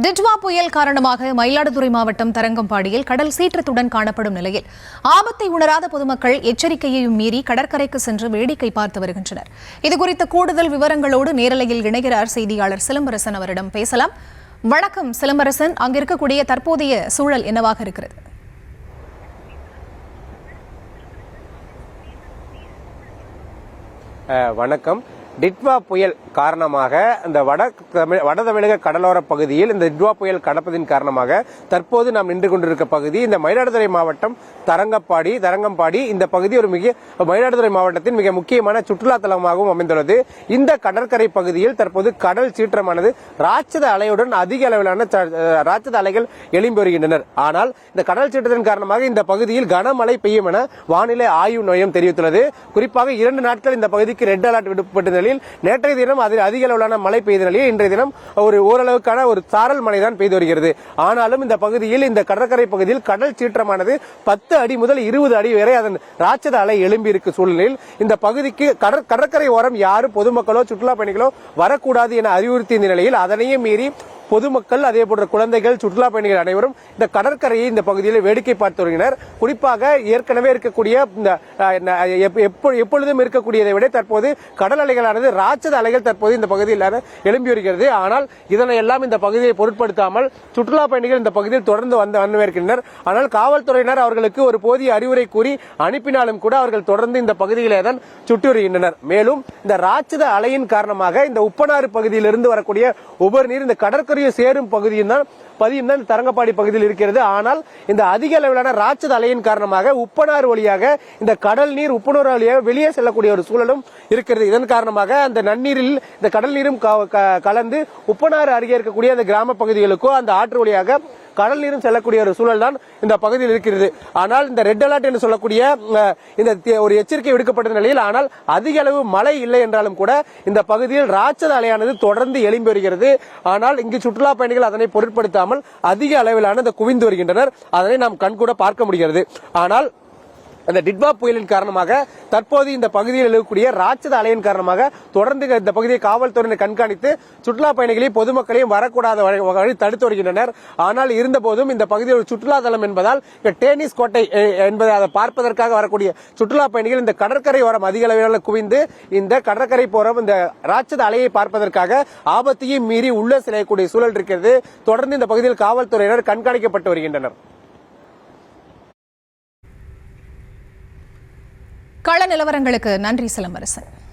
டிட்வா புயல் காரணமாக மயிலாடுதுறை மாவட்டம் தரங்கம்பாடியில் கடல் சீற்றத்துடன் காணப்படும் நிலையில் ஆபத்தை உணராத பொதுமக்கள் எச்சரிக்கையையும் மீறி கடற்கரைக்கு சென்று வேடிக்கை பார்த்து வருகின்றனர். இதுகுறித்த கூடுதல் விவரங்களோடு நேரலையில் இணைகிறார் செய்தியாளர் சிலம்பரசன். அவரிடம் பேசலாம். வணக்கம் சிலம்பரசன், அங்கிருக்கக்கூடிய தற்போதைய சூழல் என்னவாக இருக்கிறது? வணக்கம். டிட்வா புயல் காரணமாக இந்த வட தமிழக கடலோர பகுதியில் இந்த டிட்வா புயல் கடப்பதின் காரணமாக தற்போது நாம் நின்று கொண்டிருக்க பகுதி இந்த மயிலாடுதுறை மாவட்டம் தரங்கம்பாடி. இந்த பகுதி ஒரு மயிலாடுதுறை மாவட்டத்தின் மிக முக்கியமான சுற்றுலா தலமாகவும் அமைந்துள்ளது. இந்த கடற்கரை பகுதியில் தற்போது கடல் சீற்றமானது ராட்சத அலையுடன் அதிக அளவிலான ராட்சத அலைகள் எழும்பி வருகின்றனர். ஆனால் இந்த கடல் சீற்றத்தின் காரணமாக இந்த பகுதியில் கனமழை பெய்யும் என வானிலை ஆய்வு மையம் தெரிவித்துள்ளது. குறிப்பாக 2 நாட்கள் இந்த பகுதிக்கு ரெட் அலர்ட் விடுக்கப்பட்ட நிலையில் நேற்றைய தினம் அதில் அதிக அளவிலான மழை பெய்த நிலையில் இன்றைய தினம் ஓரளவுக்கான ஒரு சாரல் மழை தான் பெய்து வருகிறது. ஆனாலும் இந்த பகுதியில் இந்த கடற்கரை பகுதியில் கடல் சீற்றமானது 10 அடி முதல் 20 அடி வரை அதன் ராட்சத அலை எழும்பி இருக்க சூழ்நிலையில் இந்த பகுதிக்கு கடற்கரை ஓரம் யாரும் பொதுமக்களோ சுற்றுலா பயணிகளோ வரக்கூடாது என அறிவுறுத்திய நிலையில் அதனையும் மீறி பொதுமக்கள், அதே போன்ற குழந்தைகள், சுற்றுலா பயணிகள் அனைவரும் இந்த கடற்கரையை இந்த பகுதியில் வேடிக்கை பார்த்து வருகின்றனர். குறிப்பாக ஏற்கனவே இருக்கக்கூடிய எப்பொழுதும் இருக்கக்கூடியதை விட தற்போது கடல் அலைகளானது ராட்சத அலைகள் தற்போது இந்த பகுதியில் எழும்பி வருகிறது. ஆனால் இதனை எல்லாம் இந்த பகுதியை பொருட்படுத்தாமல் சுற்றுலா பயணிகள் இந்த பகுதியில் தொடர்ந்து வந்து வருகின்றனர். ஆனால் காவல்துறையினர் அவர்களுக்கு ஒரு போதிய அறிவுரை கூறி அனுப்பினாலும் கூட அவர்கள் தொடர்ந்து இந்த பகுதியிலே தான் சுற்றி வருகின்றனர். மேலும் இந்த ராட்சத அலையின் காரணமாக இந்த உப்பனாறு பகுதியிலிருந்து வரக்கூடிய உபரி நீர் இந்த கடற்கரை சேரும் பகுதியும் தான் தரங்கம்பாடி பகுதியில் இருக்கிறது. ஆனால் இந்த அதிக அளவிலான ராட்சத அலையின் காரணமாக உப்பனாறு வழியாக இந்த கடல் நீர் உப்பனாறு வழியாக வெளியே செல்லக்கூடிய ஒரு சூழலும் இருக்கிறது. இதன் காரணமாக அந்த நன்னீரில் இந்த கடல் நீரும் கலந்து உப்பனாறு அருகே இருக்கக்கூடிய அந்த கிராம பகுதிகளுக்கோ அந்த ஆற்று வழியாக கடல் நீரும் செல்லக்கூடிய ஒரு சூழல் தான் இந்த பகுதியில் இருக்கிறது. ஆனால் இந்த ரெட் அலர்ட் என்று சொல்லக்கூடிய இந்த ஒரு எச்சரிக்கை விடுக்கப்பட்ட நிலையில் ஆனால் அதிக அளவு மழை இல்லை என்றாலும் கூட இந்த பகுதியில் ராட்சத அலையானது தொடர்ந்து எழும்பி வருகிறது. ஆனால் இங்கு சுற்றுலா பயணிகள் அதனை பொருட்படுத்தாமல் அதிக அளவிலான இந்த குவிந்து வருகின்றனர். அதனை நாம் கண்கூட பார்க்க முடிகிறது. ஆனால் அந்த டிட்வா புயலின் காரணமாக தற்போது இந்த பகுதியில் இருக்கக்கூடிய ராட்சத அலையின் காரணமாக தொடர்ந்து இந்த பகுதியை காவல்துறையினர் கண்காணித்து சுற்றுலா பயணிகளையும் பொதுமக்களையும் வரக்கூடாத வழி தடுத்து வருகின்றனர். ஆனால் இருந்தபோதும் இந்த பகுதியில் ஒரு சுற்றுலா தலம் என்பதால் டேனிஸ் கோட்டை என்பதை அதை பார்ப்பதற்காக வரக்கூடிய சுற்றுலா பயணிகள் இந்த கடற்கரை ஓரம் அதிக அளவிலான குவிந்து இந்த கடற்கரை போறம் இந்த ராட்சத அலையை பார்ப்பதற்காக ஆபத்தையும் மீறி உள்ளே செல்லக்கூடிய சூழல் இருக்கிறது. தொடர்ந்து இந்த பகுதியில் காவல்துறையினர் கண்காணிக்கப்பட்டு வருகின்றனர். கள நிலவரங்களுக்கு நன்றி சிலம்பரசன்.